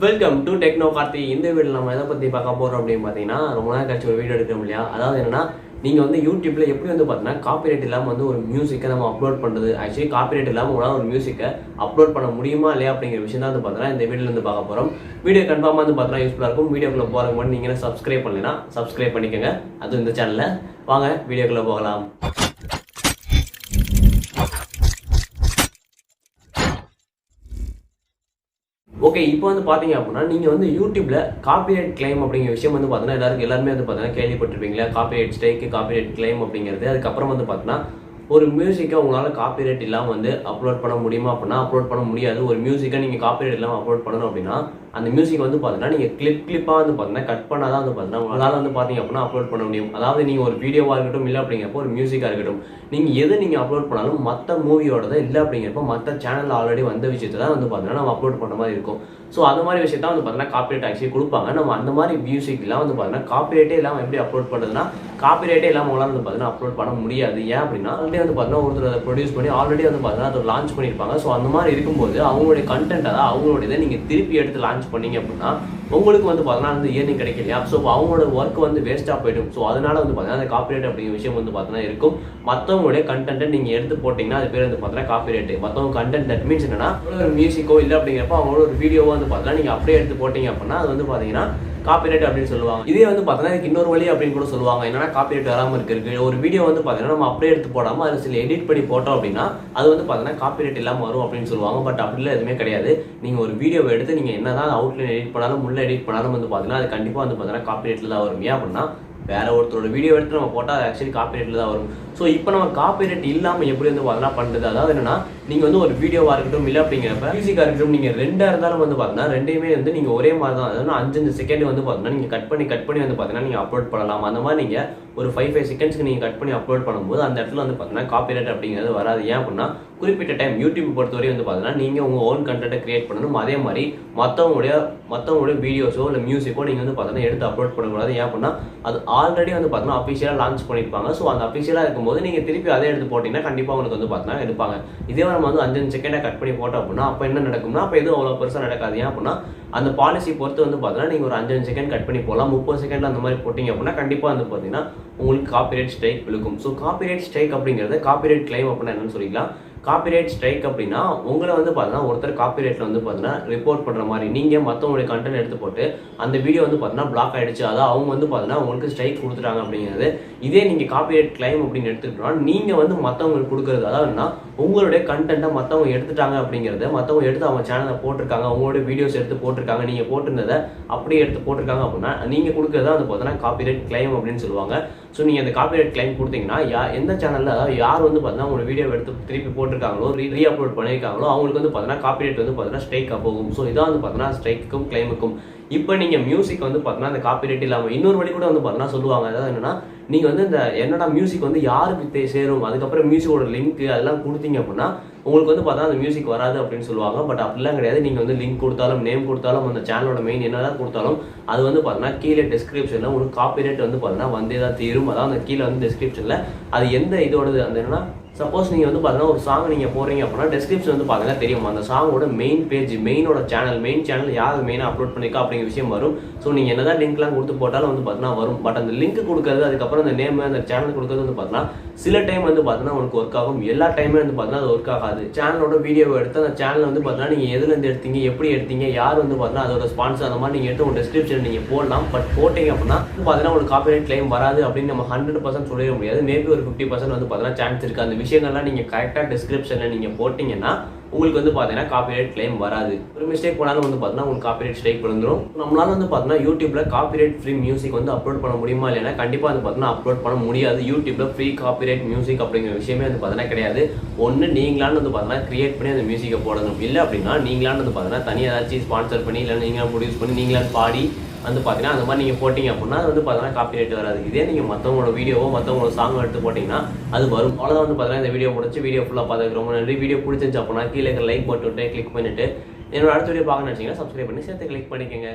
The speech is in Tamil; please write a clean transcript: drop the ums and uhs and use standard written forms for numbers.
Welcome to techno Karthi. இந்த வீடியோ நம்ம எதை பற்றி பார்க்க போகிறோம் அப்படின்னு பார்த்தீங்கன்னா, ரொம்ப நாள் கழிச்சு ஒரு வீடியோ எடுக்கிறோம் இல்லையா. அதாவது என்னன்னா, நீங்கள் வந்து யூடியூப்ல எப்படி வந்து பார்த்தீங்கன்னா காப்பிரைட் இல்லாமல் வந்து ஒரு மியூசிக்கை நம்ம அப்லோட் பண்ணுறது. ஆக்சுவலி காப்பிரைட் இல்லாமல் உங்களால் ஒரு மியூசிக்கை அப்லோட் பண்ண முடியுமா இல்லையா அப்படிங்கிற விஷயம் தான் வந்து பார்த்தீங்கன்னா இந்த வீடியோவில் வந்து பார்க்க போகிறோம். வீடியோ கன்ஃபார்மாக வந்து பார்த்தீங்கன்னா யூஸ்ஃபுல்லாக இருக்கும். வீடியோக்குள்ளே போகிற மாதிரி நீங்கள் சப்ஸ்கிரைப் பண்ணலைன்னா சப்ஸ்கிரைப் பண்ணிக்கோங்க, அதுவும் இந்த சேனலில். வாங்க வீடியோக்குள்ளே போகலாம். ஓகே, இப்போ வந்து பார்த்தீங்க அப்படின்னா நீங்கள் வந்து யூடியூப்ல காப்பிரைட் கிளைம் அப்படிங்கிற விஷயம் வந்து பார்த்தீங்கன்னா எல்லாருமே வந்து பார்த்தீங்கன்னா கேள்விப்பட்டிருப்பீங்களா. காப்பிரைட் ஸ்ட்ரைக், காப்பிரைட் கிளைம் அப்படிங்கிறது. அதுக்கப்புறம் வந்து பார்த்தீங்கன்னா ஒரு மியூசிக்கை உங்களால் காப்பிரைட் இல்லாமல் வந்து அப்லோட் பண்ண முடியுமா அப்படின்னா அப்லோட் பண்ண முடியாது. ஒரு மியூசிக்கை நீங்கள் காப்பிரைட் இல்லாமல் அப்லோட் பண்ணணும் அப்படின்னா அந்த மியூசிக் வந்து பார்த்தீங்கன்னா நீங்கள் கிளிப்பாக வந்து பார்த்தீங்கன்னா கட் பண்ணால் தான் வந்து பார்த்தீங்கன்னா உங்களால் வந்து பார்த்தீங்க அப்படின்னா அப்லோட் பண்ண முடியும். அதாவது நீங்கள் ஒரு வீடியோவாக இருக்கட்டும், இல்லை அப்படிங்கிறப்போ ஒரு மியூசிக்காக இருக்கட்டும், நீங்கள் அப்லோட் பண்ணாலும் மற்ற மூவியோட இல்லை அப்படிங்கிறப்போ மற்ற சேனலில் ஆல்ரெடி வந்த விஷயத்தை தான் வந்து பார்த்தீங்கன்னா நம்ம அப்லோட் பண்ண மாதிரி இருக்கும். ஸோ அது மாதிரி விஷயத்த வந்து பார்த்தீங்கன்னா காப்பிரைட் ஆக்சுவலி கொடுப்பாங்க. நம்ம அந்த மாதிரி மியூசிக்லாம் வந்து பார்த்தீங்கன்னா காப்பிரைட்டே இல்லாமல் எப்படி அப்லோட் பண்ணுறதுன்னா, காப்பிரைட்டே இல்லாமல் உங்களால் வந்து பார்த்தீங்கன்னா அப்லோட் பண்ண முடியாது. ஏன் அப்படின்னா ஆல்ரெடி வந்து பார்த்தீங்கன்னா ஒருத்தர் அதை ப்ரொடியூஸ் பண்ணி ஆல்ரெடி வந்து பார்த்தீங்கன்னா அதை லான்ச் பண்ணியிருப்பாங்க. ஸோ அந்த மாதிரி இருக்கும்போது அவங்களுடைய கண்டென்ட், அதாவது அவங்களோட இதை நீங்கள் திருப்பி எடுத்து லான்ச் பண்ணீங்க அப்படின்னா உங்களுக்கு வந்து பார்த்தீங்கன்னா வந்து ஏர்னிங் கிடைக்கலையா. ஸோ அவங்களோட ஒர்க் வந்து வேஸ்ட்டாக போயிடும். ஸோ அதனால வந்து பார்த்தீங்கன்னா அந்த காப்பிரைட் அப்படிங்கிற விஷயம் வந்து பார்த்தீங்கன்னா இருக்கும். மற்றவங்களுடைய கண்டென்ட்டை நீங்கள் எடுத்து போட்டிங்கன்னா அது பேர் வந்து பார்த்தீங்கன்னா காப்பிரைட். மற்றவங்க கண்டென்ட் தட் மீன்ஸ் என்னன்னா ஒரு மியூசிக்கோ இல்லை அப்படிங்கிறப்ப அவங்களோட ஒரு வீடியோவோ வந்து பார்த்தீங்கன்னா நீங்கள் அப்படியே எடுத்து போட்டிங்க அப்படின்னா அது வந்து பார்த்தீங்கன்னா காப்பிரைட் அப்படின்னு சொல்லுவாங்க. இதே வந்து பார்த்தீங்கன்னா இதுக்கு இன்னொரு வழி அப்படின்னு கூட சொல்லுவாங்க. என்னன்னா காப்பிரைட் வராமல் இருக்கு ஒரு வீடியோ வந்து பார்த்தீங்கன்னா நம்ம அப்படியே எடுத்து போடாமல் அது சில எடிட் பண்ணி போட்டோம் அப்படின்னா அது வந்து பார்த்தீங்கன்னா காப்பிரைட் இல்லாமல் வரும் அப்படின்னு சொல்லுவாங்க. பட் அப்படிலாம் எதுவுமே கிடையாது. நீங்கள் ஒரு வீடியோவை எடுத்து நீங்கள் என்னதான் அவுட்லைன் எடிட் பண்ணாலும் உள்ள எடிட் பண்ணாலும் வந்து பார்த்தீங்கன்னா அது கண்டிப்பாக வந்து பார்த்தீங்கன்னா காப்பிரைட்டில் தான் வரும். ஏன் அப்படின்னா வேற ஒருத்தரோட வீடியோ எடுத்து நம்ம போட்டால் அது ஆக்சுவலி காப்பிரைட்டில் தான் வரும். ஸோ இப்போ நம்ம காப்பிரைட் இல்லாமல் எப்படி வந்து பார்த்தீங்கன்னா பண்ணுறது. அதாவது என்னன்னா நீங்கள் வந்து ஒரு வீடியோவாக இருக்கட்டும், இல்லை அப்படிங்கிறப்ப மியூசிக்காக இருக்கட்டும், நீங்கள் ரெண்டாக இருந்தாலும் வந்து பார்த்தீங்கன்னா ரெண்டையுமே வந்து நீங்கள் ஒரே மாதிரி தான், அதாவது 5 செகண்ட் வந்து பார்த்தீங்கன்னா நீங்கள் கட் பண்ணி வந்து பார்த்தீங்கன்னா நீங்கள் அப்லோட் பண்ணலாம். அந்த மாதிரி நீங்கள் ஒரு 5 செகண்ட்ஸ்க்கு நீங்கள் கட் பண்ணி அப்லோட் பண்ணும்போது அந்த இடத்துல வந்து பார்த்தீங்கன்னா காப்பிரைட் அப்படிங்கிறது வராது. ஏன் அப்படின்னா குறிப்பிட்ட டைம் யூடியூப் பொறுத்தவரை வந்து பார்த்தீங்கன்னா நீங்கள் உங்கள் ஓன் கண்டென்ட்டை கிரியேட் பண்ணணும். அதே மாதிரி மற்றவங்களுடைய வீடியோஸோ இல்லை மியூசிக்கோ நீங்கள் வந்து பார்த்தீங்கன்னா எடுத்து அப்லோட் பண்ணக்கூடாது. ஏன் அப்படின்னா அது ஆல்ரெடி வந்து பார்த்தீங்கன்னா அஃபிஷியலாக லான்ச் பண்ணியிருப்பாங்க. ஸோ அந்த அஃபிஷியலாக இருக்கும்போது நீங்கள் திருப்பி அதே எடுத்து போட்டிங்கன்னா கண்டிப்பாக உங்களுக்கு வந்து பார்த்தீங்கன்னா எடுப்பாங்க. இதே நம்ம வந்து 5 செகண்டாக கட் பண்ணி போட்டோம் அப்படின்னா அப்போ என்ன நடக்கும்னா அப்போ எதுவும் அவ்வளோ பெருசாக நடக்காது. ஏன் அப்படின்னா அந்த பாலிசி பொறுத்து வந்து பார்த்தீங்கன்னா நீங்கள் ஒரு 5 செகண்ட் கட் பண்ணி போகலாம். 30 செகண்ட் அந்த மாதிரி போட்டிங்க அப்படின்னா கண்டிப்பாக வந்து பார்த்தீங்கன்னா உங்களுக்கு காப்பிரைட் ஸ்ட்ரைக் விழுக்கும். ஸோ காப்பிரைட் ஸ்ட்ரைக் அப்படிங்கிறது காப்பிரைட் கிளைம் அப்படின்னா என்னன்னு சொல்லிக்கலாம். காப்பிரைட் ஸ்ட்ரைக் அப்படின்னா உங்களை வந்து பார்த்தீங்கன்னா ஒருத்தர் காப்பிரைட்ல வந்து பார்த்தீங்கன்னா ரிப்போர்ட் பண்ணுற மாதிரி, நீங்கள் மற்றவங்களுடைய கண்டென்ட் எடுத்து போட்டு அந்த வீடியோ வந்து பார்த்தீங்கன்னா பிளாக் ஆகிடுச்சு, அதாவது அவங்க வந்து பார்த்தீங்கன்னா உங்களுக்கு ஸ்ட்ரைக் கொடுத்துட்டாங்க அப்படிங்கிறது. இதே நீங்கள் காப்பிரைட் கிளைம் அப்படின்னு எடுத்துக்கிட்டோம்னா நீங்கள் வந்து மற்றவங்களுக்கு கொடுக்குறது, அதாவதுன்னா உங்களுடைய கண்டென்ட்டை மற்றவங்க எடுத்துட்டாங்க அப்படிங்கிறது, மற்றவங்க எடுத்து அவங்க சேனலில் போட்டிருக்காங்க, உங்களுடைய வீடியோஸ் எடுத்து போட்டிருக்காங்க, நீங்கள் போட்டிருந்ததை அப்படியே எடுத்து போட்டிருக்காங்க அப்படின்னா நீங்கள் கொடுக்குறதா வந்து பார்த்தீங்கன்னா காப்பிரைட் கிளைம் அப்படின்னு சொல்லுவாங்க. ஸோ நீங்கள் அந்த காப்பிரைட் கிளைம் கொடுத்தீங்கன்னா எந்த சேனலில், அதாவது யார் வந்து பார்த்தீங்கன்னா உங்களோட வீடியோ எடுத்து திருப்பி போட்டிருக்காங்களோ, ரீ அப்லோட் பண்ணியிருக்காங்களோ அவங்களுக்கு வந்து பார்த்தீங்கன்னா காப்பிரைட் வந்து பார்த்தீங்கன்னா ஸ்ட்ரைக்காக போகும். ஸோ இதான் வந்து பார்த்தீங்கன்னா ஸ்ட்ரைக்கும் கிளைமுக்கும். இப்போ நீங்கள் மியூசிக் வந்து பார்த்தீங்கன்னா அந்த காப்பிரைட் இல்லாமல் இன்னொரு வழி கூட வந்து பார்த்தீங்கன்னா சொல்லுவாங்க. அதாவது என்னன்னா நீங்கள் வந்து இந்த என்னடா மியூசிக் வந்து யாருக்கு சேரும், அதுக்கப்புறம் மியூசிக்கோட லிங்க் அதெல்லாம் கொடுத்தீங்க அப்படின்னா உங்களுக்கு வந்து பார்த்தா அந்த மியூசிக் வராது அப்படின்னு சொல்லுவாங்க. பட் அப்படிலாம் கிடையாது. நீங்கள் வந்து லிங்க் கொடுத்தாலும் நேம் கொடுத்தாலும் அந்த சேனலோட மெயின் என்னதான் கொடுத்தாலும் அது வந்து பார்த்தீங்கன்னா கீழே டிஸ்கிரிப்ஷனில் உங்களுக்கு காப்பிரைட் வந்து பார்த்தீங்கன்னா வந்தே தான் தீரும். அதாவது அந்த கீழே வந்து டிஸ்கிரிப்ஷனில் அது எந்த இதோடது அந்த என்னன்னா சப்போஸ் நீங்கள் வந்து பார்த்தீங்கன்னா ஒரு சாங் நீங்கள் போடுறீங்க அப்படின்னா டிஸ்கிரிப்ஷன் வந்து பார்த்தீங்கன்னா தெரியும் அந்த சாங்கோட மெயின் பேஜ், மெயின் சேனல் யார் மெயினாக அப்லோட் பண்ணியிருக்கா அப்படிங்கிற விஷயம் வரும். ஸோ நீங்கள் என்னதான் லிங்க்லாம் கொடுத்து போட்டாலும் வந்து பார்த்தீங்கன்னா வரும். பட் அந்த லிங்க் கொடுக்குறது, அதுக்கப்புறம் அந்த நேம், அந்த சேனல் கொடுக்குறது வந்து பார்த்தீங்கன்னா சில டைம் வந்து பார்த்தீங்கன்னா உங்களுக்கு ஒர்க் ஆகும், எல்லா டைமே வந்து பார்த்தீங்கன்னா அது ஒர்க் ஆகாது. சேனலோட வீடியோவை எடுத்து அந்த சேனல் வந்து பார்த்தீங்கன்னா நீங்கள் எதுலேருந்து எடுத்தீங்க, எப்படி எடுத்தீங்க, யார் வந்து பார்த்தீங்கன்னா அதோட ஸ்பான்சர், அந்த மாதிரி நீங்கள் எடுத்து உங்கள் டிஸ்கிரிப்ஷன் நீங்கள் போடலாம். பட் போட்டிங்க அப்படின்னா பார்த்தீங்கன்னா உங்களுக்கு காப்பிரைட் கிளைம் வராது அப்படின்னு நம்ம 100% சொல்லிட முடியாது. மேபி ஒரு 50% வந்து பார்த்தீங்கன்னா சான்ஸ் இருக்குது. அந்த விஷயங்கள்லாம் நீங்கள் கரெக்டாக டிஸ்கிரிப்ஷனில் நீங்கள் போட்டிங்கன்னா உங்களுக்கு வந்து பார்த்தீங்கன்னா காப்பிரைட் கிளைம் வராது. ஒரு மிஸ்டேக் போனாலும் வந்து பார்த்தீங்கன்னா உங்களுக்கு காப்பிரைட் ஸ்ட்ரைக் விழுந்துரும். நம்மளால வந்து பார்த்தீங்கன்னா யூடியூப்ல காப்பிரைட் ஃப்ரீ மியூசிக் வந்து அப்லோட் பண்ண முடியுமா இல்லைன்னா கண்டிப்பாக வந்து பார்த்தீங்கன்னா அப்லோட் பண்ண முடியாது. யூடியூப்ல ஃப்ரீ காப்பிரைட் மியூசிக் அப்படிங்கிற விஷயமே வந்து பார்த்தீங்கன்னா கிடையாது. ஒன்று நீங்களான்னு வந்து பார்த்தீங்கன்னா கிரியேட் பண்ணி அந்த மியூசிக்கை போடணும், இல்லை அப்படின்னா நீங்களான்னு வந்து பார்த்தீங்கன்னா தனியாக ஏதாச்சும் ஸ்பான்சர் பண்ணி இல்லை நீங்களாம் ப்ரொடியூஸ் பண்ணி நீங்களாம் பாடி வந்து பார்த்தீங்கன்னா அந்த மாதிரி நீங்கள் போட்டிங்க அப்படின்னா அது வந்து பார்த்தீங்கன்னா காப்பிரைட் வராது. இதே நீங்கள் மற்றவங்களோட வீடியோவோ மற்றவங்களோட சாங் எடுத்து போட்டிங்கன்னா அது வரும். அவ்வளோதான் வந்து பார்த்தீங்கன்னா இந்த வீடியோ முடிச்சு வீடியோ ஃபுல்லாக பார்த்துக்கு ரொம்ப நன்றி. வீடியோ பிடிச்சிருந்துச்சு அப்படின்னா கீழே லைக் போட்டுவிட்டு கிளிக் பண்ணிவிட்டு என்னோட அடுத்த வீடியோ பார்க்கணும்னு நினச்சிங்கன்னா சப்ஸ்கிரைப் பண்ணி சேர்த்து கிளிக் பண்ணிக்கோங்க.